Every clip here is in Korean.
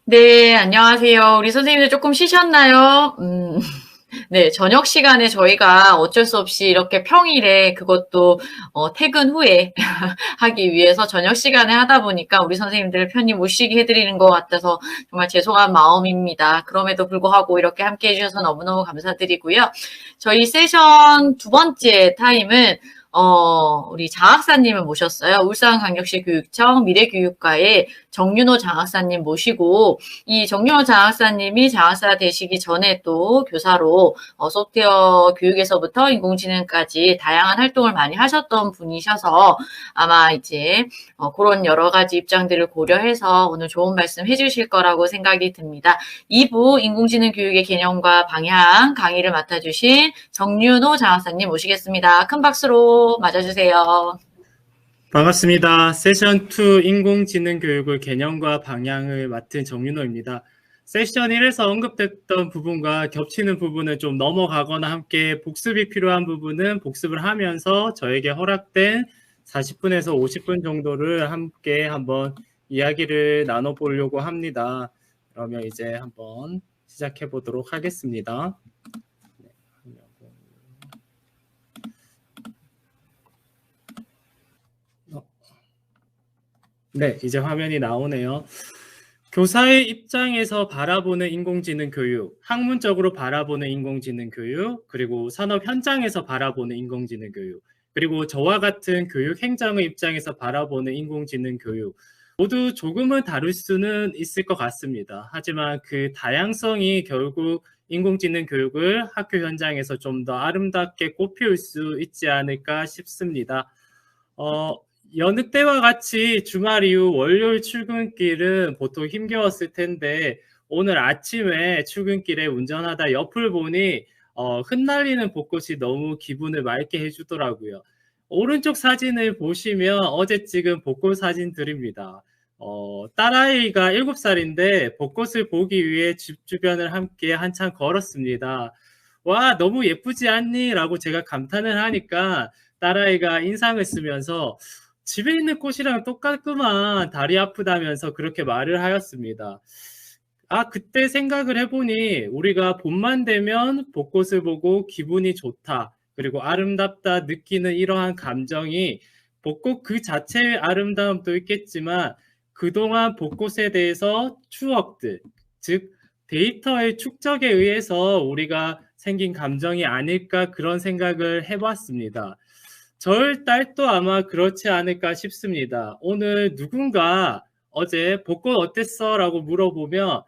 네, 안녕하세요. 우리 선생님들 조금 쉬셨나요? 네, 저녁 시간에 저희가 어쩔 수 없이 이렇게 평일에 그것도 퇴근 후에 하기 위해서 저녁 시간에 하다 보니까 우리 선생님들 편히 못 쉬게 해드리는 것 같아서 정말 죄송한 마음입니다. 그럼에도 불구하고 이렇게 함께 해주셔서 너무너무 감사드리고요. 저희 세션 두 번째 타임은 우리 장학사님을 모셨어요. 울산광역시 교육청 미래교육과의 정윤호 장학사님 모시고 이 정윤호 장학사님이 장학사 되시기 전에 또 교사로 소프트웨어 교육에서부터 인공지능까지 다양한 활동을 많이 하셨던 분이셔서 아마 이제 그런 여러 가지 입장들을 고려해서 오늘 좋은 말씀 해주실 거라고 생각이 듭니다. 2부 인공지능 교육의 개념과 방향 강의를 맡아주신 정윤호 장학사님 모시겠습니다. 큰 박수로 맞아주세요. 반갑습니다. 세션 2 인공지능 교육의 개념과 방향을 맡은 정윤호입니다. 세션 1에서 언급됐던 부분과 겹치는 부분은 좀 넘어가거나 함께 복습이 필요한 부분은 복습을 하면서 저에게 허락된 40분에서 50분 정도를 함께 한번 이야기를 나눠보려고 합니다. 그러면 이제 한번 시작해 보도록 하겠습니다. 네, 이제 화면이 나오네요. 교사의 입장에서 바라보는 인공지능 교육, 학문적으로 바라보는 인공지능 교육, 그리고 산업 현장에서 바라보는 인공지능 교육, 그리고 저와 같은 교육 행정의 입장에서 바라보는 인공지능 교육, 모두 조금은 다를 수는 있을 것 같습니다. 하지만 그 다양성이 결국 인공지능 교육을 학교 현장에서 좀 더 아름답게 꽃피울 수 있지 않을까 싶습니다. 여느 때와 같이 주말 이후 월요일 출근길은 보통 힘겨웠을 텐데 오늘 아침에 출근길에 운전하다 옆을 보니 흩날리는 벚꽃이 너무 기분을 맑게 해주더라고요. 오른쪽 사진을 보시면 어제 찍은 벚꽃 사진들입니다. 딸아이가 7살인데 벚꽃을 보기 위해 집 주변을 함께 한참 걸었습니다. 와, 너무 예쁘지 않니? 라고 제가 감탄을 하니까 딸아이가 인상을 쓰면서 집에 있는 꽃이랑 똑같구만. 다리 아프다면서 그렇게 말을 하였습니다. 그때 생각을 해보니 우리가 봄만 되면 벚꽃을 보고 기분이 좋다. 그리고 아름답다 느끼는 이러한 감정이 벚꽃 그 자체의 아름다움도 있겠지만 그동안 벚꽃에 대해서 추억들, 즉 데이터의 축적에 의해서 우리가 생긴 감정이 아닐까 그런 생각을 해봤습니다. 저희 딸도 아마 그렇지 않을까 싶습니다. 오늘 누군가 어제 벚꽃 어땠어? 라고 물어보면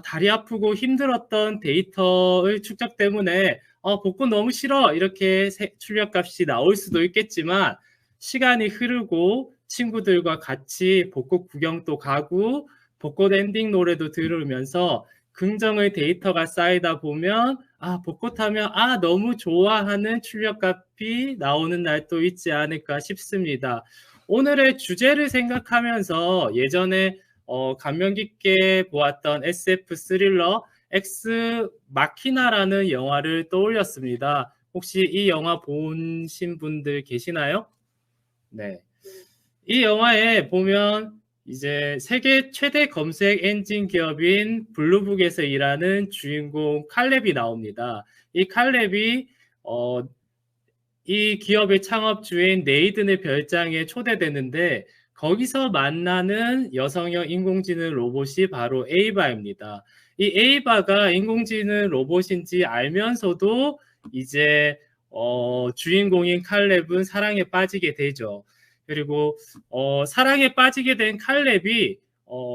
다리 아프고 힘들었던 데이터의 축적 때문에 벚꽃 너무 싫어 이렇게 출력값이 나올 수도 있겠지만 시간이 흐르고 친구들과 같이 벚꽃 구경도 가고 벚꽃 엔딩 노래도 들으면서 긍정의 데이터가 쌓이다 보면 벚꽃하면 너무 좋아하는 출력값이 나오는 날도 있지 않을까 싶습니다. 오늘의 주제를 생각하면서 예전에 감명 깊게 보았던 SF 스릴러 엑스 마키나라는 영화를 떠올렸습니다. 혹시 이 영화 보신 분들 계시나요? 네. 이 영화에 보면 이제 세계 최대 검색 엔진 기업인 블루북에서 일하는 주인공 칼렙이 나옵니다. 이 칼렙이 이 기업의 창업주인 네이든의 별장에 초대되는데 거기서 만나는 여성형 인공지능 로봇이 바로 에이바입니다. 이 에이바가 인공지능 로봇인지 알면서도 이제 주인공인 칼렙은 사랑에 빠지게 되죠. 그리고 사랑에 빠지게 된 칼렙이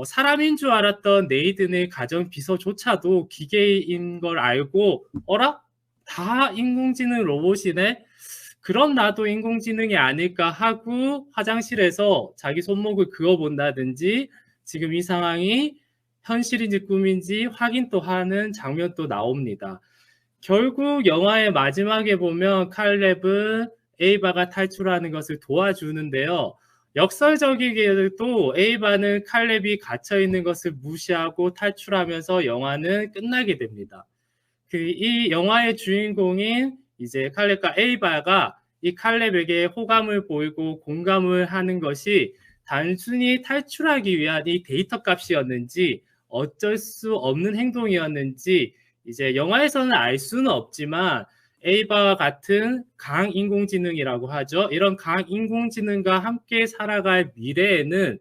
사람인 줄 알았던 네이든의 가정 비서조차도 기계인 걸 알고 어라? 다 인공지능 로봇이네? 그럼 나도 인공지능이 아닐까 하고 화장실에서 자기 손목을 그어본다든지 지금 이 상황이 현실인지 꿈인지 확인 또 하는 장면도 나옵니다. 결국 영화의 마지막에 보면 칼렙은 에이바가 탈출하는 것을 도와주는데요. 역설적이게도 에이바는 칼렙이 갇혀있는 것을 무시하고 탈출하면서 영화는 끝나게 됩니다. 이 영화의 주인공인 이제 칼렙과 에이바가 이 칼렙에게 호감을 보이고 공감을 하는 것이 단순히 탈출하기 위한 이 데이터 값이었는지 어쩔 수 없는 행동이었는지 이제 영화에서는 알 수는 없지만 에이바와 같은 강인공지능이라고 하죠. 이런 강인공지능과 함께 살아갈 미래에는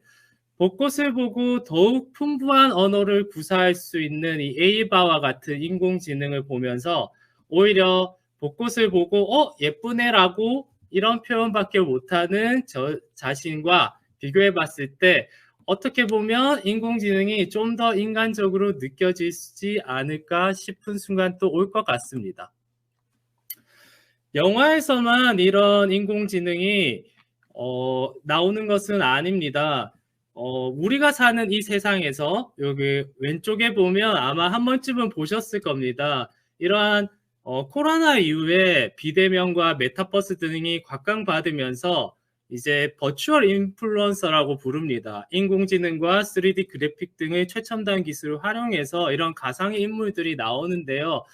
벚꽃을 보고 더욱 풍부한 언어를 구사할 수 있는 이 에이바와 같은 인공지능을 보면서 오히려 벚꽃을 보고 예쁘네라고 이런 표현밖에 못하는 저 자신과 비교해 봤을 때 어떻게 보면 인공지능이 좀 더 인간적으로 느껴지지 않을까 싶은 순간 또 올 것 같습니다. 영화에서만 이런 인공지능이 나오는 것은 아닙니다. 우리가 사는 이 세상에서 여기 왼쪽에 보면 아마 한 번쯤은 보셨을 겁니다. 이러한 코로나 이후에 비대면과 메타버스 등이 곽강받으면서 이제 버추얼 인플루언서라고 부릅니다. 인공지능과 3D 그래픽 등의 최첨단 기술을 활용해서 이런 가상의 인물들이 나오는데요.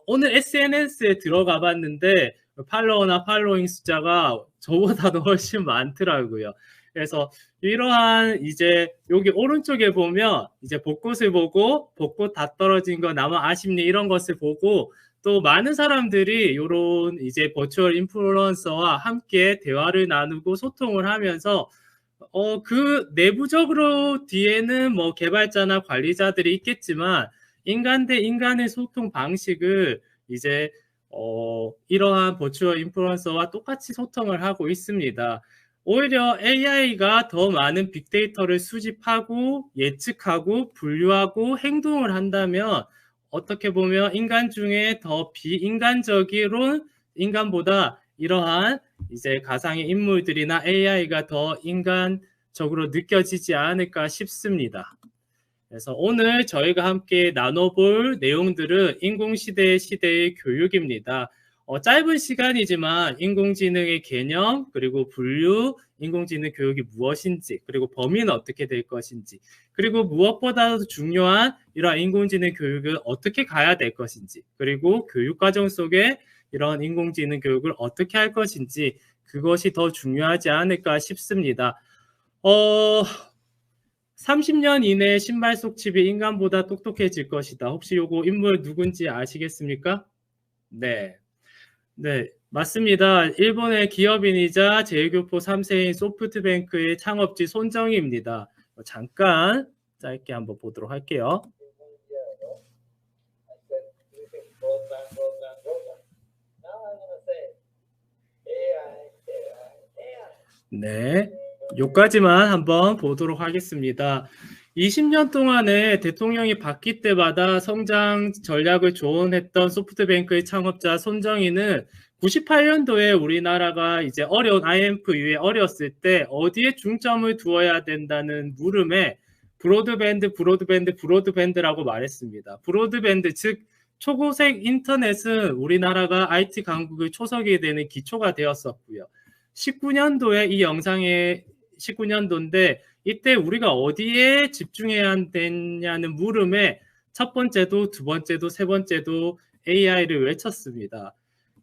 오늘 SNS에 들어가 봤는데 팔로워나 팔로잉 숫자가 저보다도 훨씬 많더라고요. 그래서 이러한 이제 여기 오른쪽에 보면 이제 벚꽃을 보고 벚꽃 다 떨어진 거 나만 아쉽니 이런 것을 보고 또 많은 사람들이 이런 이제 버추얼 인플루언서와 함께 대화를 나누고 소통을 하면서 그 내부적으로 뒤에는 뭐 개발자나 관리자들이 있겠지만 인간 대 인간의 소통 방식을 이제 이러한 버추얼 인플루언서와 똑같이 소통을 하고 있습니다. 오히려 AI가 더 많은 빅데이터를 수집하고 예측하고 분류하고 행동을 한다면 어떻게 보면 인간 중에 더 비인간적인 인간보다 이러한 이제 가상의 인물들이나 AI가 더 인간적으로 느껴지지 않을까 싶습니다. 그래서 오늘 저희가 함께 나눠볼 내용들은 인공시대의 시대의 교육입니다. 짧은 시간이지만 인공지능의 개념, 그리고 분류, 인공지능 교육이 무엇인지, 그리고 범위는 어떻게 될 것인지, 그리고 무엇보다도 중요한 이러한 인공지능 교육을 어떻게 가야 될 것인지, 그리고 교육과정 속에 이런 인공지능 교육을 어떻게 할 것인지, 그것이 더 중요하지 않을까 싶습니다. 30년 이내에 신발 속 칩이 인간보다 똑똑해질 것이다. 혹시 요거 인물 누군지 아시겠습니까? 네. 네, 맞습니다. 일본의 기업인이자 제일교포 3세인 소프트뱅크의 창업지 손정희입니다. 잠깐 짧게 한번 보도록 할게요. 네, 여기까지만 한번 보도록 하겠습니다. 20년 동안에 대통령이 바뀔 때마다 성장 전략을 조언했던 소프트뱅크의 창업자 손정희는 98년도에 우리나라가 이제 어려운 IMF 이후에 어려웠을 때 어디에 중점을 두어야 된다는 물음에 브로드밴드라고 말했습니다. 브로드밴드, 즉 초고색 인터넷은 우리나라가 IT 강국의 초석이 되는 기초가 되었었고요. 19년도에 이 영상의 19년도인데 이때 우리가 어디에 집중해야 되냐는 물음에 첫 번째도 두 번째도 세 번째도 AI를 외쳤습니다.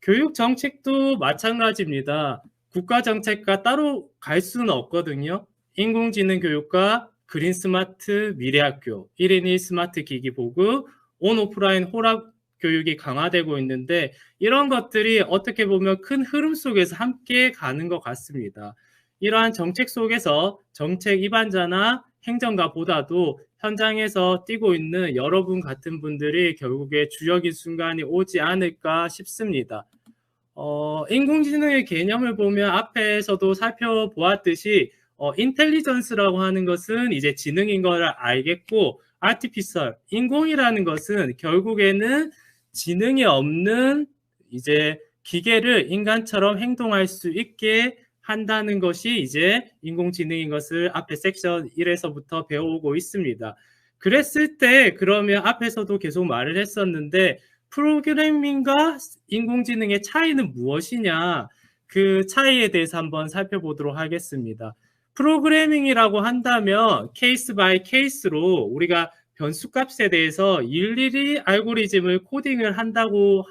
교육 정책도 마찬가지입니다. 국가 정책과 따로 갈 수는 없거든요. 인공지능 교육과 그린 스마트 미래학교, 1인 1 스마트 기기 보급, 온 오프라인 혼합 교육이 강화되고 있는데 이런 것들이 어떻게 보면 큰 흐름 속에서 함께 가는 것 같습니다. 이러한 정책 속에서 정책 입안자나 행정가보다도 현장에서 뛰고 있는 여러분 같은 분들이 결국에 주역인 순간이 오지 않을까 싶습니다. 인공지능의 개념을 보면 앞에서도 살펴보았듯이 인텔리전스라고 하는 것은 이제 지능인 걸 알겠고 아티피셜, 인공이라는 것은 결국에는 지능이 없는 이제 기계를 인간처럼 행동할 수 있게 한다는 것이 이제 인공지능인 것을 앞에 섹션 1에서부터 배워오고 있습니다. 그랬을 때 그러면 앞에서도 계속 말을 했었는데 프로그래밍과 인공지능의 차이는 무엇이냐? 그 차이에 대해서 한번 살펴보도록 하겠습니다. 프로그래밍이라고 한다면 케이스 바이 케이스로 우리가 변수값에 대해서 일일이 알고리즘을 코딩을 한다고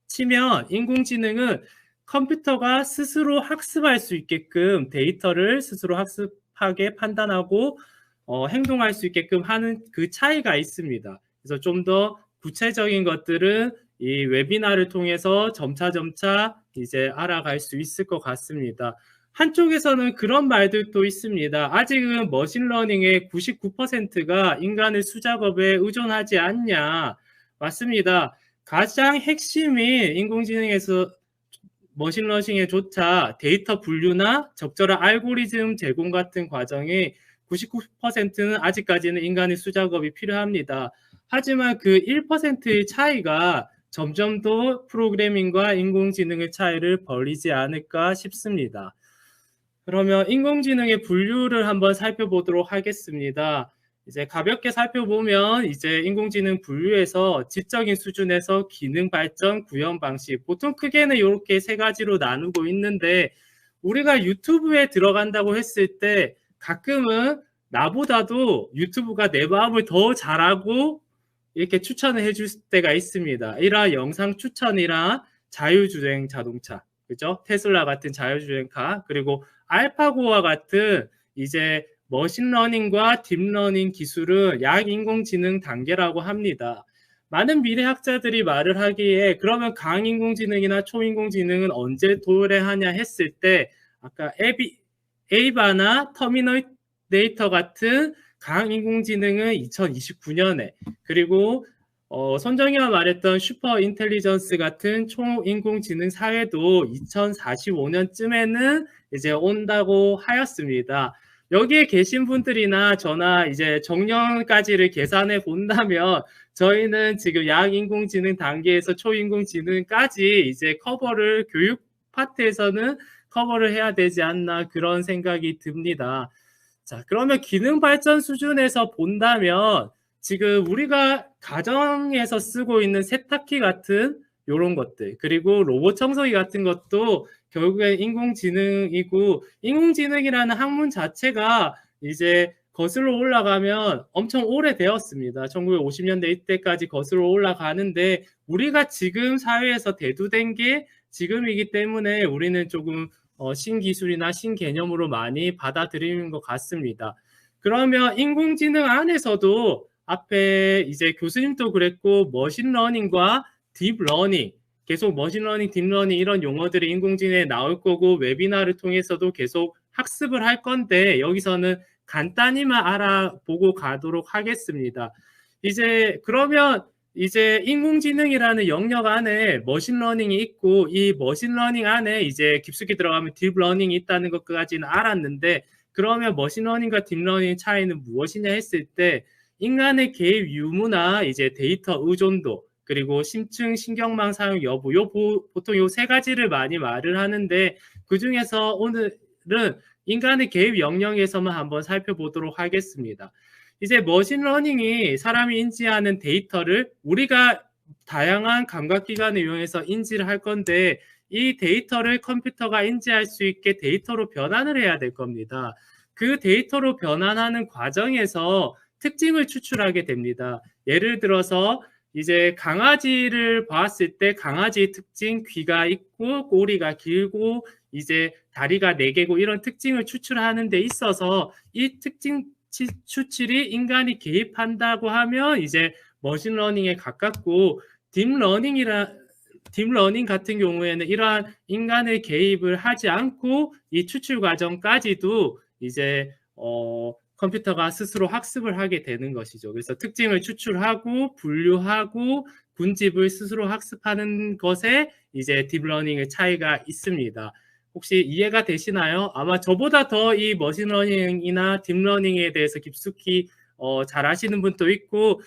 치면 인공지능은 컴퓨터가 스스로 학습할 수 있게끔 데이터를 스스로 학습하게 판단하고 행동할 수 있게끔 하는 그 차이가 있습니다. 그래서 좀 더 구체적인 것들은 이 웨비나를 통해서 점차 이제 알아갈 수 있을 것 같습니다. 한쪽에서는 그런 말들도 있습니다. 아직은 머신러닝의 99%가 인간의 수작업에 의존하지 않냐. 맞습니다. 가장 핵심인 인공지능에서 머신러닝에조차 데이터 분류나 적절한 알고리즘 제공 같은 과정이 99%는 아직까지는 인간의 수작업이 필요합니다. 하지만 그 1%의 차이가 점점 더 프로그래밍과 인공지능의 차이를 벌이지 않을까 싶습니다. 그러면 인공지능의 분류를 한번 살펴보도록 하겠습니다. 이제 가볍게 살펴보면 이제 인공지능 분류에서 지적인 수준에서 기능 발전, 구현 방식, 보통 크게는 이렇게 세 가지로 나누고 있는데 우리가 유튜브에 들어간다고 했을 때 가끔은 나보다도 유튜브가 내 마음을 더 잘하고 이렇게 추천을 해줄 때가 있습니다. 이런 영상 추천이랑 자율주행 자동차, 그죠? 테슬라 같은 자율주행카, 그리고 알파고와 같은 이제 머신러닝과 딥러닝 기술은 약인공지능 단계라고 합니다. 많은 미래학자들이 말을 하기에 그러면 강인공지능이나 초인공지능은 언제 도래하냐 했을 때 아까 에이바나 터미네이터 같은 강인공지능은 2029년에 그리고 손정희가 말했던 슈퍼 인텔리전스 같은 초인공지능 사회도 2045년쯤에는 이제 온다고 하였습니다. 여기에 계신 분들이나 저나 이제 정년까지를 계산해 본다면 저희는 지금 약인공지능 단계에서 초인공지능까지 이제 커버를 교육 파트에서는 커버를 해야 되지 않나 그런 생각이 듭니다. 자, 그러면 기능 발전 수준에서 본다면 지금 우리가 가정에서 쓰고 있는 세탁기 같은 이런 것들 그리고 로봇 청소기 같은 것도 결국엔 인공지능이고 인공지능이라는 학문 자체가 이제 거슬러 올라가면 엄청 오래되었습니다. 1950년대 이때까지 거슬러 올라가는데 우리가 지금 사회에서 대두된 게 지금이기 때문에 우리는 조금 신기술이나 신개념으로 많이 받아들이는 것 같습니다. 그러면 인공지능 안에서도 앞에 이제 교수님도 그랬고 머신러닝과 딥러닝 계속 머신러닝, 딥러닝 이런 용어들이 인공지능에 나올 거고 웨비나를 통해서도 계속 학습을 할 건데 여기서는 간단히만 알아보고 가도록 하겠습니다. 이제 그러면 이제 인공지능이라는 영역 안에 머신러닝이 있고 이 머신러닝 안에 이제 깊숙이 들어가면 딥러닝이 있다는 것까지는 알았는데 그러면 머신러닝과 딥러닝의 차이는 무엇이냐 했을 때 인간의 개입 유무나 이제 데이터 의존도 그리고 심층 신경망 사용 여부 보통 요 세 가지를 많이 말을 하는데 그중에서 오늘은 인간의 개입 영역에서만 한번 살펴보도록 하겠습니다. 이제 머신러닝이 사람이 인지하는 데이터를 우리가 다양한 감각기관을 이용해서 인지를 할 건데 이 데이터를 컴퓨터가 인지할 수 있게 데이터로 변환을 해야 될 겁니다. 그 데이터로 변환하는 과정에서 특징을 추출하게 됩니다. 예를 들어서 이제 강아지를 봤을 때 강아지의 특징, 귀가 있고 꼬리가 길고 이제 다리가 4개고 이런 특징을 추출하는 데 있어서 이 특징 추출이 인간이 개입한다고 하면 이제 머신러닝에 가깝고 딥러닝 같은 경우에는 이러한 인간의 개입을 하지 않고 이 추출 과정까지도 이제 컴퓨터가 스스로 학습을 하게 되는 것이죠. 그래서 특징을 추출하고 분류하고 군집을 스스로 학습하는 것에 이제 딥러닝의 차이가 있습니다. 혹시 이해가 되시나요? 아마 저보다 더 이 머신러닝이나 딥러닝에 대해서 깊숙이 잘 아시는 분도 있고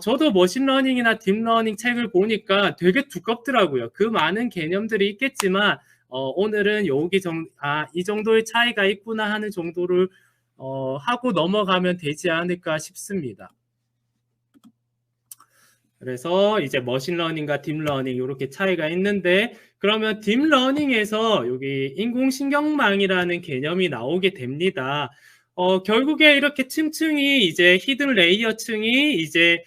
저도 머신러닝이나 딥러닝 책을 보니까 되게 두껍더라고요. 그 많은 개념들이 있겠지만 오늘은 이 정도의 차이가 있구나 하는 정도를 하고 넘어가면 되지 않을까 싶습니다. 그래서 이제 머신러닝과 딥러닝 이렇게 차이가 있는데 그러면 딥러닝에서 여기 인공신경망이라는 개념이 나오게 됩니다. 결국에 이렇게 층층이 이제 히든 레이어층이 이제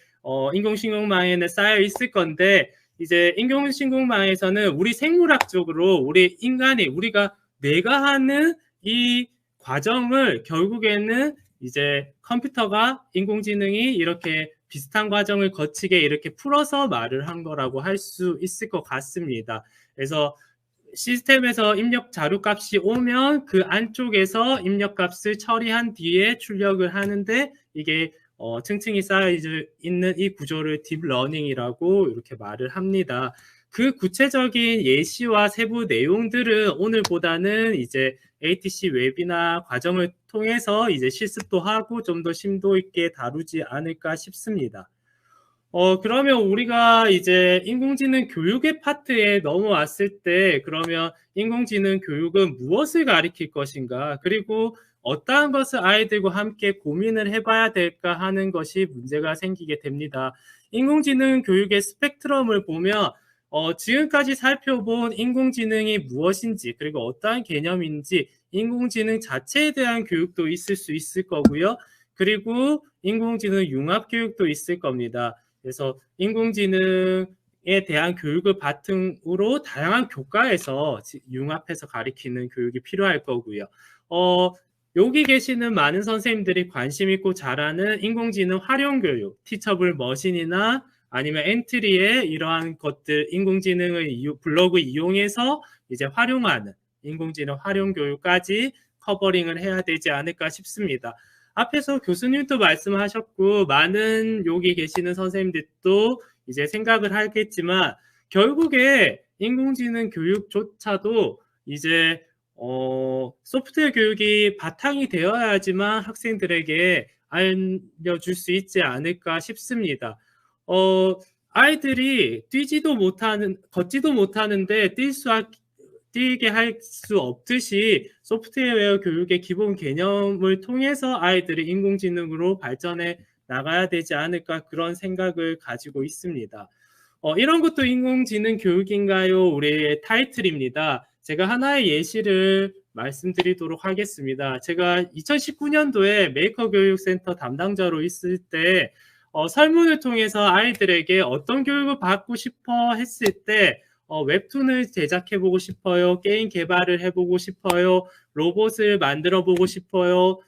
인공신경망에는 쌓여 있을 건데 이제 인공신경망에서는 우리 생물학적으로 우리 인간이 우리가 내가 하는 이 과정을 결국에는 이제 컴퓨터가 인공지능이 이렇게 비슷한 과정을 거치게 이렇게 풀어서 말을 한 거라고 할 수 있을 것 같습니다. 그래서 시스템에서 입력 자료값이 오면 그 안쪽에서 입력값을 처리한 뒤에 출력을 하는데 이게 층층이 쌓여 있는 이 구조를 딥러닝이라고 이렇게 말을 합니다. 그 구체적인 예시와 세부 내용들은 오늘보다는 이제 ATC 웹이나 과정을 통해서 이제 실습도 하고 좀 더 심도 있게 다루지 않을까 싶습니다. 그러면 우리가 이제 인공지능 교육의 파트에 넘어왔을 때, 그러면 인공지능 교육은 무엇을 가리킬 것인가? 그리고 어떠한 것을 아이들과 함께 고민을 해봐야 될까 하는 것이 문제가 생기게 됩니다. 인공지능 교육의 스펙트럼을 보면, 지금까지 살펴본 인공지능이 무엇인지, 그리고 어떠한 개념인지, 인공지능 자체에 대한 교육도 있을 수 있을 거고요. 그리고 인공지능 융합 교육도 있을 겁니다. 그래서 인공지능에 대한 교육을 바탕으로 다양한 교과에서 융합해서 가리키는 교육이 필요할 거고요. 여기 계시는 많은 선생님들이 관심 있고 잘하는 인공지능 활용 교육, 티처블 머신이나 아니면 엔트리에 이러한 것들, 인공지능을 블록을 이용해서 이제 활용하는 인공지능 활용 교육까지 커버링을 해야 되지 않을까 싶습니다. 앞에서 교수님도 말씀하셨고 많은 여기 계시는 선생님들도 이제 생각을 하겠지만 결국에 인공지능 교육조차도 이제 소프트웨어 교육이 바탕이 되어야지만 학생들에게 알려줄 수 있지 않을까 싶습니다. 아이들이 걷지도 못하는데 뛰게 할 수 없듯이 소프트웨어 교육의 기본 개념을 통해서 아이들이 인공지능으로 발전해 나가야 되지 않을까 그런 생각을 가지고 있습니다. 이런 것도 인공지능 교육인가요? 우리의 타이틀입니다. 제가 하나의 예시를 말씀드리도록 하겠습니다. 제가 2019년도에 메이커 교육센터 담당자로 있을 때 설문을 통해서 아이들에게 어떤 교육을 받고 싶어 했을 때 웹툰을 제작해보고 싶어요. 게임 개발을 해보고 싶어요. 로봇을 만들어보고 싶어요.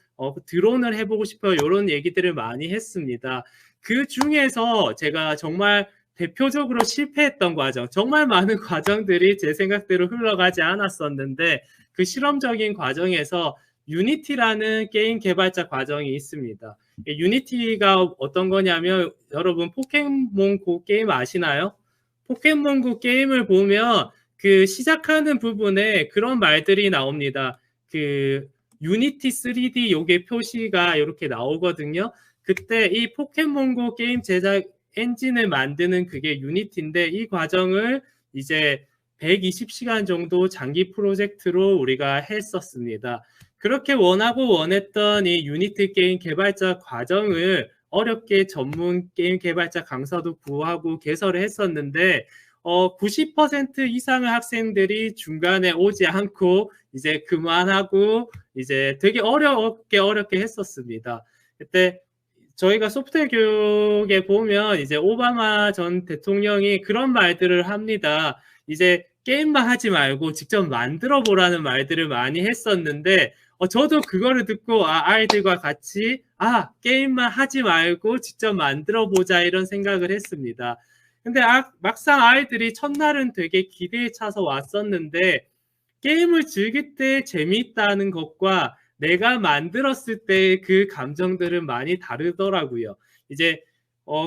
드론을 해보고 싶어요. 이런 얘기들을 많이 했습니다. 그 중에서 제가 정말 대표적으로 실패했던 과정, 정말 많은 과정들이 제 생각대로 흘러가지 않았었는데 그 실험적인 과정에서 유니티라는 게임 개발자 과정이 있습니다. 유니티가 어떤 거냐면 여러분 포켓몬고 게임 아시나요? 포켓몬고 게임을 보면 그 시작하는 부분에 그런 말들이 나옵니다. 그 유니티 3D 요게 표시가 이렇게 나오거든요. 그때 이 포켓몬고 게임 제작 엔진을 만드는 그게 유니티인데 이 과정을 이제 120시간 정도 장기 프로젝트로 우리가 했었습니다. 그렇게 원했던 이 유니티 게임 개발자 과정을 어렵게 전문 게임 개발자 강사도 구하고 개설을 했었는데 90% 이상의 학생들이 중간에 오지 않고 이제 그만하고 이제 되게 어렵게 했었습니다. 그때 저희가 소프트웨어 교육에 보면 이제 오바마 전 대통령이 그런 말들을 합니다. 이제 게임만 하지 말고 직접 만들어 보라는 말들을 많이 했었는데 저도 그거를 듣고 아이들과 같이 게임만 하지 말고 직접 만들어 보자 이런 생각을 했습니다. 근데 막상 아이들이 첫날은 되게 기대에 차서 왔었는데 게임을 즐길 때 재미있다는 것과 내가 만들었을 때 그 감정들은 많이 다르더라고요. 이제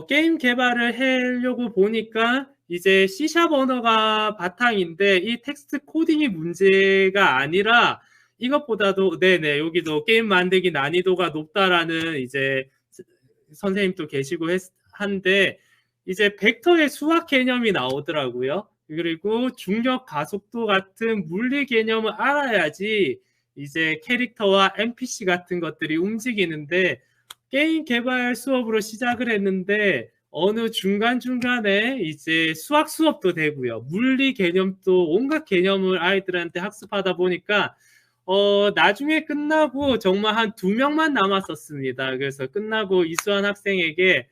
게임 개발을 하려고 보니까 이제 C# 언어가 바탕인데 이 텍스트 코딩이 문제가 아니라 이것보다도 여기도 게임 만들기 난이도가 높다라는 이제 선생님도 계시고 한데 이제 벡터의 수학 개념이 나오더라고요. 그리고 중력 가속도 같은 물리 개념을 알아야지 이제 캐릭터와 NPC 같은 것들이 움직이는데 게임 개발 수업으로 시작을 했는데 어느 중간중간에 이제 수학 수업도 되고요. 물리 개념도 온갖 개념을 아이들한테 학습하다 보니까 나중에 끝나고 정말 한 2명만 남았었습니다. 그래서 끝나고 이수한 학생에게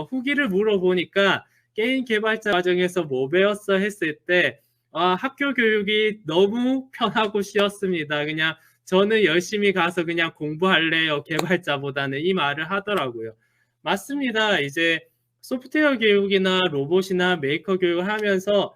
후기를 물어보니까 게임 개발자 과정에서 뭐 배웠어 했을 때 학교 교육이 너무 편하고 쉬웠습니다. 그냥 저는 열심히 가서 그냥 공부할래요. 개발자보다는 이 말을 하더라고요. 맞습니다. 이제 소프트웨어 교육이나 로봇이나 메이커 교육을 하면서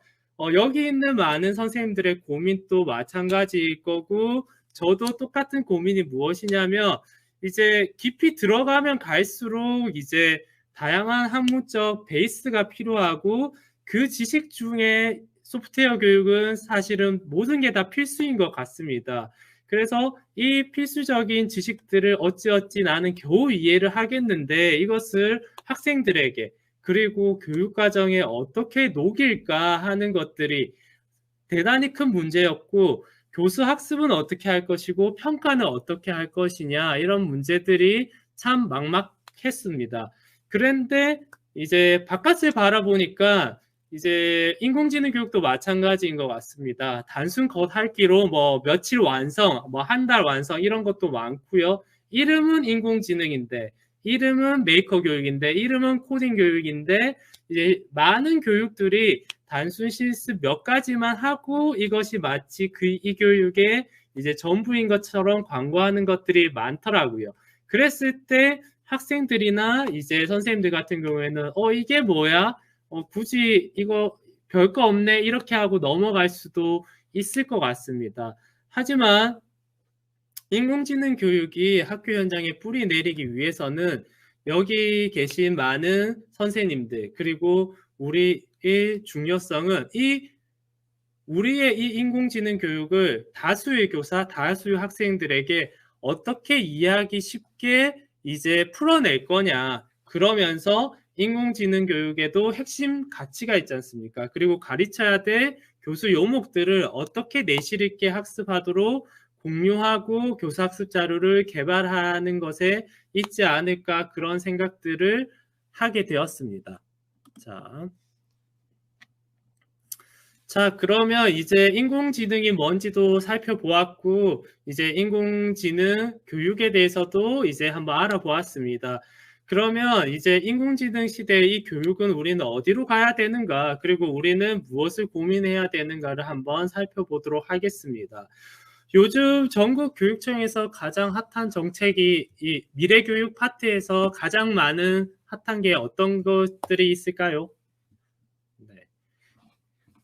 여기 있는 많은 선생님들의 고민도 마찬가지일 거고 저도 똑같은 고민이 무엇이냐면 이제 깊이 들어가면 갈수록 이제 다양한 학문적 베이스가 필요하고 그 지식 중에 소프트웨어 교육은 사실은 모든 게 다 필수인 것 같습니다. 그래서 이 필수적인 지식들을 어찌어찌 나는 겨우 이해를 하겠는데 이것을 학생들에게 그리고 교육과정에 어떻게 녹일까 하는 것들이 대단히 큰 문제였고 교수 학습은 어떻게 할 것이고 평가는 어떻게 할 것이냐 이런 문제들이 참 막막했습니다. 그런데 이제 바깥을 바라보니까 이제 인공지능 교육도 마찬가지인 것 같습니다. 단순 겉핥기로 뭐 며칠 완성, 뭐 한 달 완성 이런 것도 많고요. 이름은 인공지능인데, 이름은 메이커 교육인데, 이름은 코딩 교육인데 이제 많은 교육들이 단순 실습 몇 가지만 하고 이것이 마치 이 교육의 이제 전부인 것처럼 광고하는 것들이 많더라고요. 그랬을 때 학생들이나 이제 선생님들 같은 경우에는 이게 뭐야? 굳이 이거 별거 없네 이렇게 하고 넘어갈 수도 있을 것 같습니다. 하지만 인공지능 교육이 학교 현장에 뿌리 내리기 위해서는 여기 계신 많은 선생님들 그리고 우리의 중요성은 우리의 이 인공지능 교육을 다수의 교사, 다수의 학생들에게 어떻게 이해하기 쉽게 이제 풀어낼 거냐. 그러면서 인공지능 교육에도 핵심 가치가 있지 않습니까? 그리고 가르쳐야 될 교수 요목들을 어떻게 내실 있게 학습하도록 공유하고 교사 학습 자료를 개발하는 것에 있지 않을까 그런 생각들을 하게 되었습니다. 자, 그러면 이제 인공지능이 뭔지도 살펴보았고, 이제 인공지능 교육에 대해서도 이제 한번 알아보았습니다. 그러면 이제 인공지능 시대의 이 교육은 우리는 어디로 가야 되는가, 그리고 우리는 무엇을 고민해야 되는가를 한번 살펴보도록 하겠습니다. 요즘 전국 교육청에서 가장 핫한 정책이 이 미래교육 파트에서 가장 많은 핫한 게 어떤 것들이 있을까요?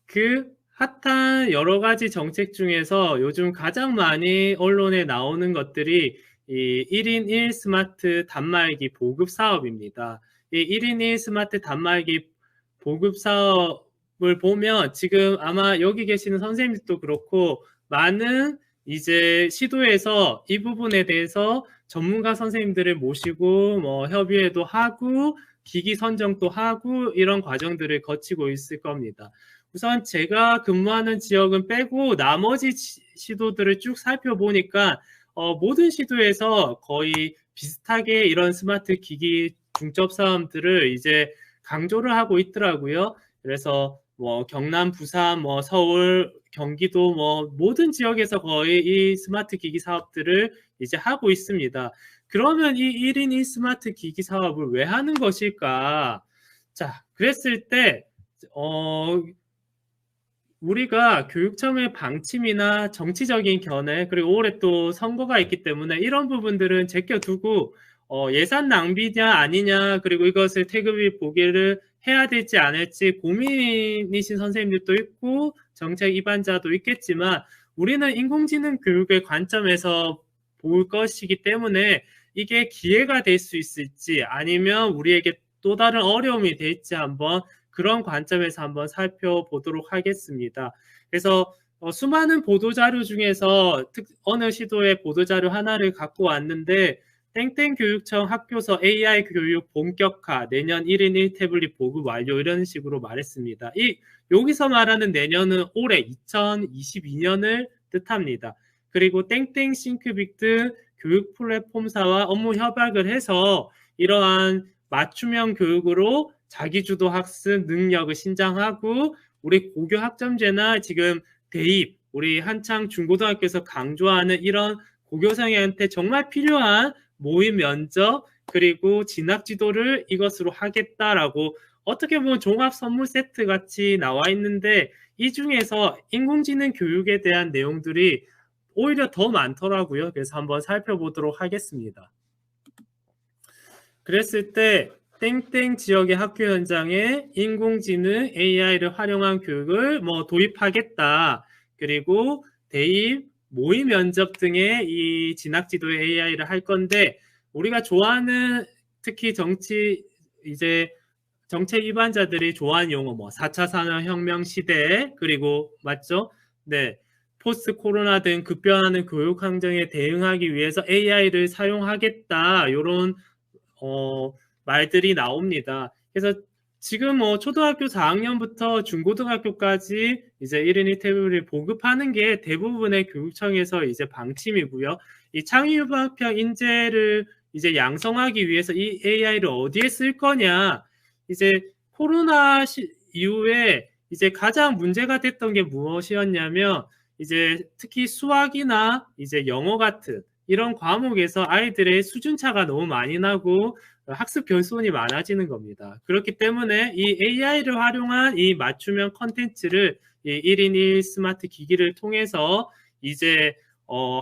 그 핫한 여러 가지 정책 중에서 요즘 가장 많이 언론에 나오는 것들이 이 1인 1 스마트 단말기 보급 사업입니다. 이 1인 1 스마트 단말기 보급 사업을 보면 지금 아마 여기 계시는 선생님들도 그렇고 많은 이제 시도에서 이 부분에 대해서 전문가 선생님들을 모시고 뭐 협의회도 하고 기기 선정도 하고 이런 과정들을 거치고 있을 겁니다. 우선 제가 근무하는 지역은 빼고 나머지 시도들을 쭉 살펴보니까 모든 시도에서 거의 비슷하게 이런 스마트 기기 중첩 사업들을 이제 강조를 하고 있더라고요. 그래서 뭐 경남, 부산, 뭐 서울, 경기도 뭐 모든 지역에서 거의 이 스마트 기기 사업들을 이제 하고 있습니다. 그러면 이 1인 1 스마트 기기 사업을 왜 하는 것일까? 자, 그랬을 때 우리가 교육청의 방침이나 정치적인 견해 그리고 올해 또 선거가 있기 때문에 이런 부분들은 제껴두고 예산 낭비냐 아니냐 그리고 이것을 태급이 보기를 해야 될지 안 할지 고민이신 선생님들도 있고 정책 입안자도 있겠지만 우리는 인공지능 교육의 관점에서 볼 것이기 때문에 이게 기회가 될 수 있을지 아니면 우리에게 또 다른 어려움이 될지 한번 그런 관점에서 한번 살펴보도록 하겠습니다. 그래서 수많은 보도자료 중에서 어느 시도의 보도자료 하나를 갖고 왔는데 땡땡교육청 학교서 AI 교육 본격화 내년 1인 1태블릿 보급 완료 이런 식으로 말했습니다. 여기서 말하는 내년은 올해 2022년을 뜻합니다. 그리고 땡땡 싱크빅 교육 플랫폼사와 업무 협약을 해서 이러한 맞춤형 교육으로 자기주도 학습 능력을 신장하고 우리 고교 학점제나 지금 대입, 우리 한창 중고등학교에서 강조하는 이런 고교생한테 정말 필요한 모의 면접 그리고 진학 지도를 이것으로 하겠다라고 어떻게 보면 종합 선물 세트 같이 나와 있는데 이 중에서 인공지능 교육에 대한 내용들이 오히려 더 많더라고요. 그래서 한번 살펴보도록 하겠습니다. 그랬을 때 땡땡 지역의 학교 현장에 인공지능 AI를 활용한 교육을 뭐 도입하겠다. 그리고 대입, 모의 면접 등의 이 진학지도의 AI를 할 건데 우리가 좋아하는 특히 이제 정책 위반자들이 좋아하는 용어 뭐 4차 산업혁명 시대 그리고 맞죠? 네. 포스트 코로나 등 급변하는 교육 환경에 대응하기 위해서 AI를 사용하겠다. 이런 말들이 나옵니다. 그래서 지금 뭐 초등학교 4학년부터 중고등학교까지 이제 1인 1태블릿 보급하는 게 대부분의 교육청에서 이제 방침이고요. 이 창의융합형 인재를 이제 양성하기 위해서 이 AI를 어디에 쓸 거냐? 이제 코로나 이후에 이제 가장 문제가 됐던 게 무엇이었냐면 이제 특히 수학이나 이제 영어 같은 이런 과목에서 아이들의 수준차가 너무 많이 나고 학습 결손이 많아지는 겁니다. 그렇기 때문에 이 AI를 활용한 이 맞춤형 컨텐츠를 이 1인 1 스마트 기기를 통해서 이제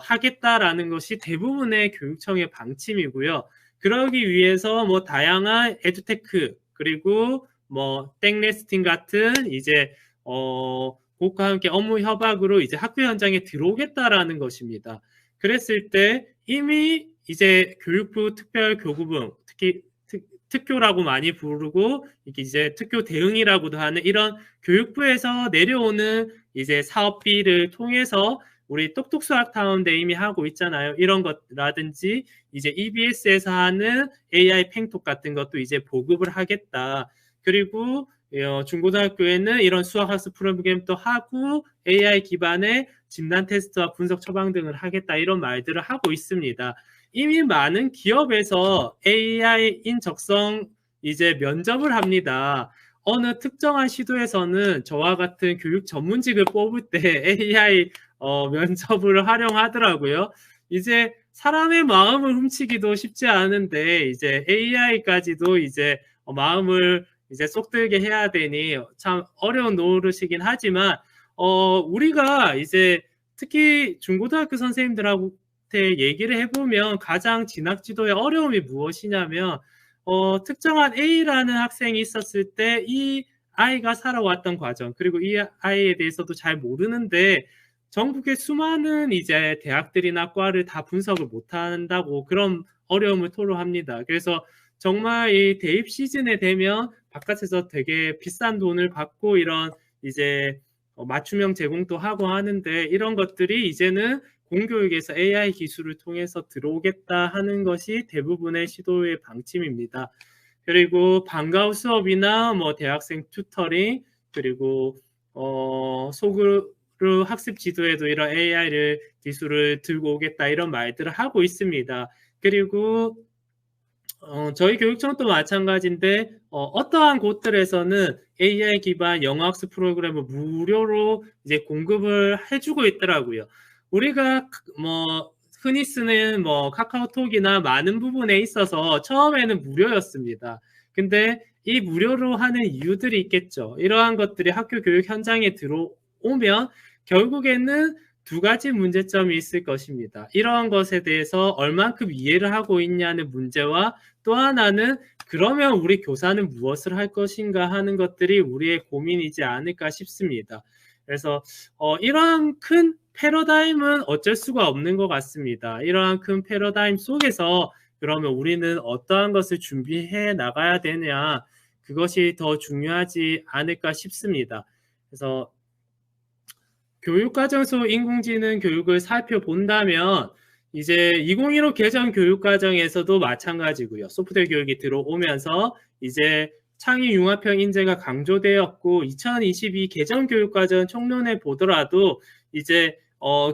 하겠다라는 것이 대부분의 교육청의 방침이고요. 그러기 위해서 뭐 다양한 에듀테크 그리고 뭐 땡네스팅 같은 이제 그것과 함께 업무 협약으로 이제 학교 현장에 들어오겠다라는 것입니다. 그랬을 때 이미 이제 교육부 특별교구분 특히 특교라고 많이 부르고 이제 특교 대응이라고도 하는 이런 교육부에서 내려오는 이제 사업비를 통해서 우리 똑똑수학타운데 이미 하고 있잖아요. 이런 것라든지 이제 EBS에서 하는 AI 팽톡 같은 것도 이제 보급을 하겠다. 그리고 중고등학교에는 이런 수학학습 프로그램도 하고 AI 기반의 진단 테스트와 분석 처방 등을 하겠다. 이런 말들을 하고 있습니다. 이미 많은 기업에서 AI 인적성 이제 면접을 합니다. 어느 특정한 시도에서는 저와 같은 교육 전문직을 뽑을 때 AI 면접을 활용하더라고요. 이제 사람의 마음을 훔치기도 쉽지 않은데 이제 AI까지도 이제 마음을 이제 쏙들게 해야 되니 참 어려운 노릇이긴 하지만 우리가 이제 특히 중고등학교 선생님들하고 얘기를 해보면 가장 진학지도의 어려움이 무엇이냐면 특정한 A라는 학생이 있었을 때 이 아이가 살아왔던 과정 그리고 이 아이에 대해서도 잘 모르는데 전국의 수많은 이제 대학들이나 과를 다 분석을 못한다고 그런 어려움을 토로합니다. 그래서 정말 이 대입 시즌에 되면 바깥에서 되게 비싼 돈을 받고 이런 이제 맞춤형 제공도 하고 하는데 이런 것들이 이제는 공교육에서 AI 기술을 통해서 들어오겠다 하는 것이 대부분의 시도의 방침입니다. 그리고 방과후 수업이나 뭐 대학생 튜터링 그리고 소그룹 학습 지도에도 이런 AI 기술을 들고 오겠다 이런 말들을 하고 있습니다. 그리고 저희 교육청도 마찬가지인데 어떠한 곳들에서는 AI 기반 영어학습 프로그램을 무료로 이제 공급을 해주고 있더라고요. 우리가 뭐 흔히 쓰는 뭐 카카오톡이나 많은 부분에 있어서 처음에는 무료였습니다. 근데 이 무료로 하는 이유들이 있겠죠. 이러한 것들이 학교 교육 현장에 들어오면 결국에는 두 가지 문제점이 있을 것입니다. 이러한 것에 대해서 얼만큼 이해를 하고 있냐는 문제와 또 하나는 그러면 우리 교사는 무엇을 할 것인가 하는 것들이 우리의 고민이지 않을까 싶습니다. 그래서 이러한 큰 패러다임은 어쩔 수가 없는 것 같습니다. 이러한 큰 패러다임 속에서 그러면 우리는 어떠한 것을 준비해 나가야 되냐 그것이 더 중요하지 않을까 싶습니다. 그래서 교육과정 속 인공지능 교육을 살펴본다면 이제 2015 개정 교육과정에서도 마찬가지고요. 소프트웨어 교육이 들어오면서 이제 창의융합형 인재가 강조되었고 2022 개정 교육과정 총론에 보더라도 이제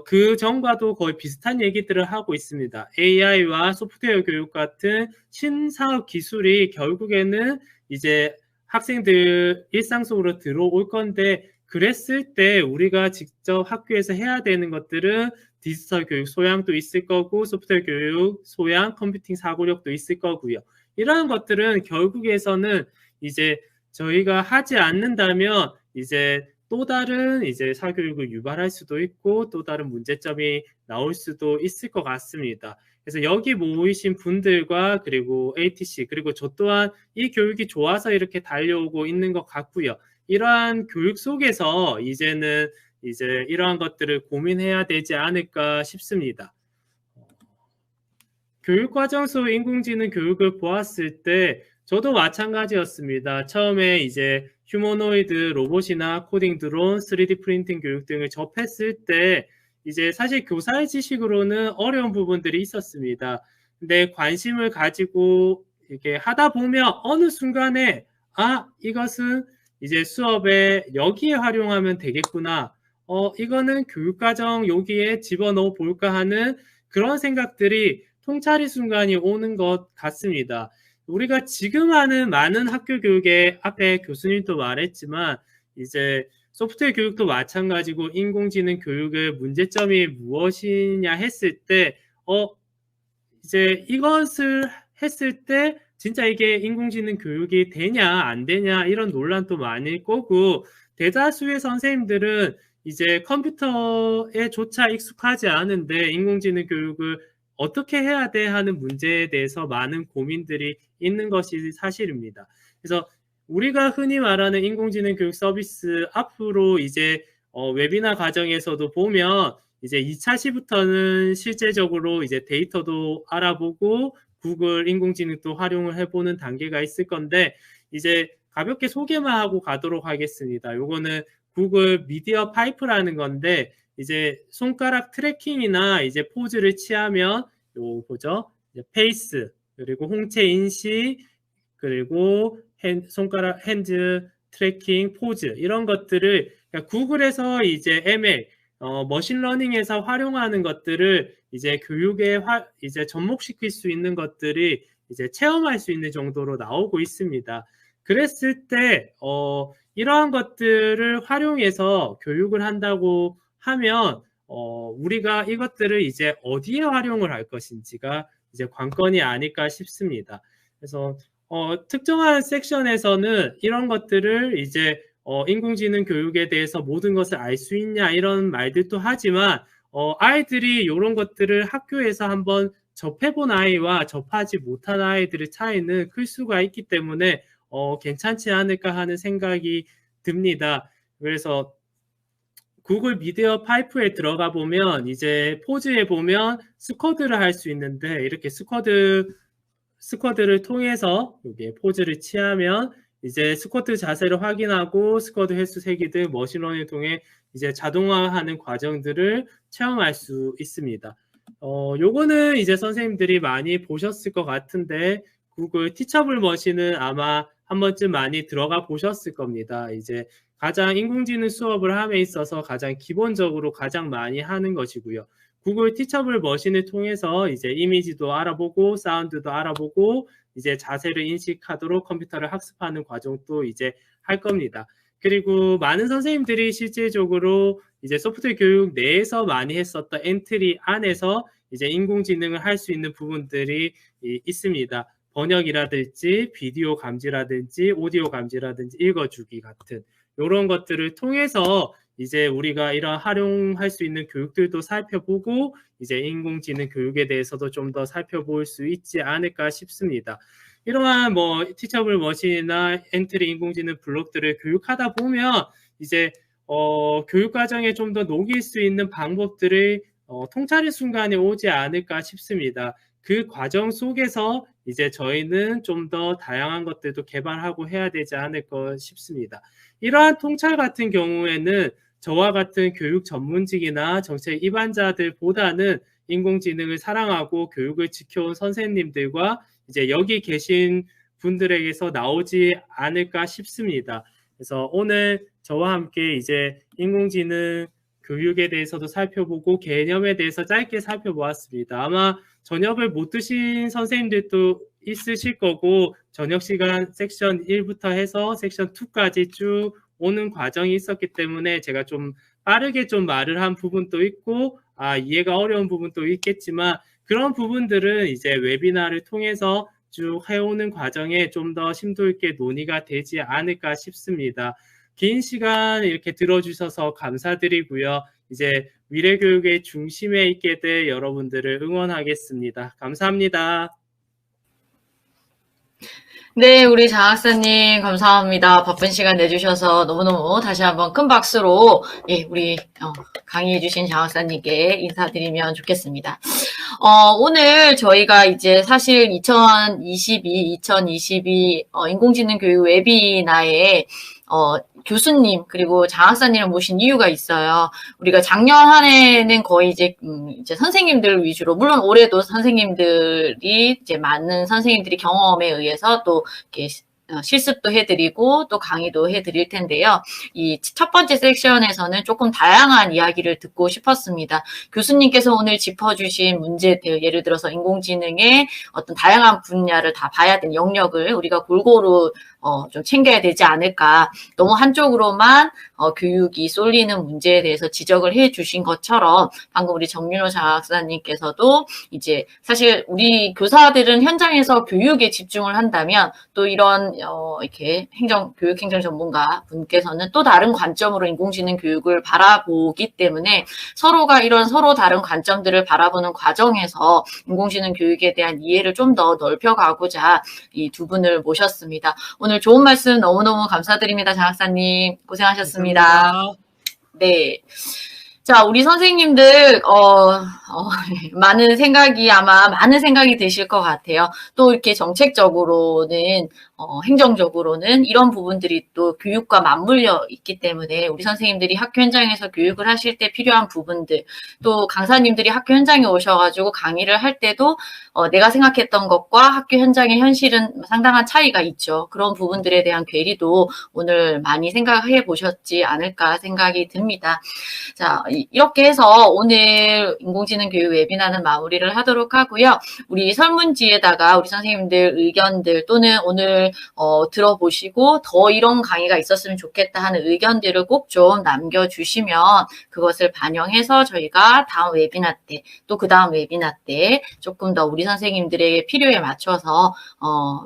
그 전과도 거의 비슷한 얘기들을 하고 있습니다. AI와 소프트웨어 교육 같은 신사업 기술이 결국에는 이제 학생들 일상 속으로 들어올 건데 그랬을 때 우리가 직접 학교에서 해야 되는 것들은 디지털 교육 소양도 있을 거고 소프트웨어 교육 소양, 컴퓨팅 사고력도 있을 거고요. 이러한 것들은 결국에서는 이제 저희가 하지 않는다면 이제 또 다른 이제 사교육을 유발할 수도 있고 또 다른 문제점이 나올 수도 있을 것 같습니다. 그래서 여기 모이신 분들과 그리고 ATC 그리고 저 또한 이 교육이 좋아서 이렇게 달려오고 있는 것 같고요. 이러한 교육 속에서 이제는 이제 이러한 것들을 고민해야 되지 않을까 싶습니다. 교육과정 속 인공지능 교육을 보았을 때 저도 마찬가지였습니다. 처음에 이제 휴머노이드 로봇이나 코딩 드론, 3D 프린팅 교육 등을 접했을 때 이제 사실 교사의 지식으로는 어려운 부분들이 있었습니다. 근데 관심을 가지고 이렇게 하다 보면 어느 순간에 이것은 이제 수업에 여기에 활용하면 되겠구나. 이거는 교육과정 여기에 집어넣어 볼까 하는 그런 생각들이 통찰의 순간이 오는 것 같습니다. 우리가 지금 하는 많은 학교 교육에 앞에 교수님도 말했지만 이제 소프트웨어 교육도 마찬가지고 인공지능 교육의 문제점이 무엇이냐 했을 때 이제 이것을 했을 때 진짜 이게 인공지능 교육이 되냐 안 되냐 이런 논란도 많을 거고 대다수의 선생님들은 이제 컴퓨터에 조차 익숙하지 않은데 인공지능 교육을 어떻게 해야 돼 하는 문제에 대해서 많은 고민들이 있는 것이 사실입니다. 그래서 우리가 흔히 말하는 인공지능 교육 서비스 앞으로 이제 웨비나 과정에서도 보면 이제 2차 시부터는 실제적으로 이제 데이터도 알아보고 구글 인공지능도 활용을 해보는 단계가 있을 건데 이제 가볍게 소개만 하고 가도록 하겠습니다. 요거는 구글 미디어 파이프라는 건데 이제 손가락 트래킹이나 이제 포즈를 취하면 요 보죠. 이제 페이스 그리고 홍채 인식 그리고 손가락 핸즈 트래킹 포즈 이런 것들을 그러니까 구글에서 이제 ML 머신러닝에서 활용하는 것들을 이제 교육에 이제 접목시킬 수 있는 것들이 이제 체험할 수 있는 정도로 나오고 있습니다. 그랬을 때 이러한 것들을 활용해서 교육을 한다고 하면 우리가 이것들을 이제 어디에 활용을 할 것인지가 이제 관건이 아닐까 싶습니다. 그래서 특정한 섹션에서는 이런 것들을 이제 인공지능 교육에 대해서 모든 것을 알 수 있냐 이런 말들도 하지만 아이들이 이런 것들을 학교에서 한번 접해본 아이와 접하지 못한 아이들의 차이는 클 수가 있기 때문에 괜찮지 않을까 하는 생각이 듭니다. 그래서 구글 미디어 파이프에 들어가 보면 이제 포즈에 보면 스쿼드를 할 수 있는데 이렇게 스쿼드를 통해서 여기에 포즈를 취하면 이제 스쿼트 자세를 확인하고 스쿼드 횟수 세기 등 머신러닝을 통해 이제 자동화하는 과정들을 체험할 수 있습니다. 요거는 이제 선생님들이 많이 보셨을 것 같은데 구글 티처블 머신은 아마 한 번쯤 많이 들어가 보셨을 겁니다. 이제 가장 인공지능 수업을 함에 있어서 가장 기본적으로 가장 많이 하는 것이고요. 구글 티처블 머신을 통해서 이제 이미지도 알아보고 사운드도 알아보고 이제 자세를 인식하도록 컴퓨터를 학습하는 과정도 이제 할 겁니다. 그리고 많은 선생님들이 실제적으로 이제 소프트웨어 교육 내에서 많이 했었던 엔트리 안에서 이제 인공지능을 할 수 있는 부분들이 있습니다. 번역이라든지 비디오 감지라든지 오디오 감지라든지 읽어주기 같은 이런 것들을 통해서 이제 우리가 이런 활용할 수 있는 교육들도 살펴보고 이제 인공지능 교육에 대해서도 좀 더 살펴볼 수 있지 않을까 싶습니다. 이러한 뭐 티처블 머신이나 엔트리 인공지능 블록들을 교육하다 보면 이제 교육 과정에 좀 더 녹일 수 있는 방법들을 통찰의 순간에 오지 않을까 싶습니다. 그 과정 속에서 이제 저희는 좀 더 다양한 것들도 개발하고 해야 되지 않을까 싶습니다. 이러한 통찰 같은 경우에는 저와 같은 교육 전문직이나 정책 입안자들보다는 인공지능을 사랑하고 교육을 지켜온 선생님들과 이제 여기 계신 분들에게서 나오지 않을까 싶습니다. 그래서 오늘 저와 함께 이제 인공지능 교육에 대해서도 살펴보고 개념에 대해서 짧게 살펴보았습니다. 아마 저녁을 못 드신 선생님들도 있으실 거고 저녁 시간 섹션 1부터 해서 섹션 2까지 쭉 오는 과정이 있었기 때문에 제가 좀 빠르게 좀 말을 한 부분도 있고 이해가 어려운 부분도 있겠지만 그런 부분들은 이제 웨비나를 통해서 쭉 해오는 과정에 좀 더 심도 있게 논의가 되지 않을까 싶습니다. 긴 시간 이렇게 들어주셔서 감사드리고요. 이제 미래교육의 중심에 있게 될 여러분들을 응원하겠습니다. 감사합니다. 네, 우리 장학사님 감사합니다. 바쁜 시간 내주셔서 너무너무 다시 한번 큰 박수로 예, 우리 강의해주신 장학사님께 인사드리면 좋겠습니다. 오늘 저희가 이제 사실 2022 인공지능 교육 웨비나에 교수님 그리고 장학사님을 모신 이유가 있어요. 우리가 작년 한 해는 거의 이제 선생님들 위주로, 물론 올해도 선생님들이 이제 많은 선생님들이 경험에 의해서 또 이렇게 실습도 해드리고 또 강의도 해드릴 텐데요. 이 첫 번째 섹션에서는 조금 다양한 이야기를 듣고 싶었습니다. 교수님께서 오늘 짚어주신 문제들, 예를 들어서 인공지능의 어떤 다양한 분야를 다 봐야 되는 영역을 우리가 골고루 좀 챙겨야 되지 않을까. 너무 한쪽으로만 교육이 쏠리는 문제에 대해서 지적을 해 주신 것처럼 방금 우리 정윤호 장학사님께서도 이제 사실 우리 교사들은 현장에서 교육에 집중을 한다면 또 이런 이렇게 교육행정 전문가 분께서는 또 다른 관점으로 인공지능 교육을 바라보기 때문에 서로가 이런 서로 다른 관점들을 바라보는 과정에서 인공지능 교육에 대한 이해를 좀 더 넓혀가고자 이 두 분을 모셨습니다. 오늘 좋은 말씀 너무너무 감사드립니다. 장학사님 고생하셨습니다. 감사합니다. 네. 자, 우리 선생님들, 많은 생각이 드실 것 같아요. 또 이렇게 정책적으로는, 행정적으로는 이런 부분들이 또 교육과 맞물려 있기 때문에 우리 선생님들이 학교 현장에서 교육을 하실 때 필요한 부분들, 또 강사님들이 학교 현장에 오셔가지고 강의를 할 때도 내가 생각했던 것과 학교 현장의 현실은 상당한 차이가 있죠. 그런 부분들에 대한 괴리도 오늘 많이 생각해 보셨지 않을까 생각이 듭니다. 자, 이렇게 해서 오늘 인공지능 교육 웨비나는 마무리를 하도록 하고요. 우리 설문지에다가 우리 선생님들 의견들 또는 오늘 들어보시고 더 이런 강의가 있었으면 좋겠다 하는 의견들을 꼭 좀 남겨주시면 그것을 반영해서 저희가 다음 웨비나 때 또 그 다음 웨비나 때 조금 더 우리 선생님들의 필요에 맞춰서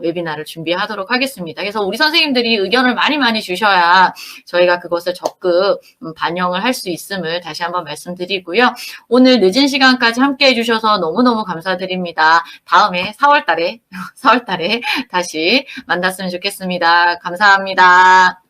웨비나를 준비하도록 하겠습니다. 그래서 우리 선생님들이 의견을 많이 주셔야 저희가 그것을 적극 반영을 할 수 있음을 다시 한번 말씀드리고요. 오늘 늦은 시간까지 함께 해주셔서 너무너무 감사드립니다. 다음에 4월 달에 다시 만났으면 좋겠습니다. 감사합니다.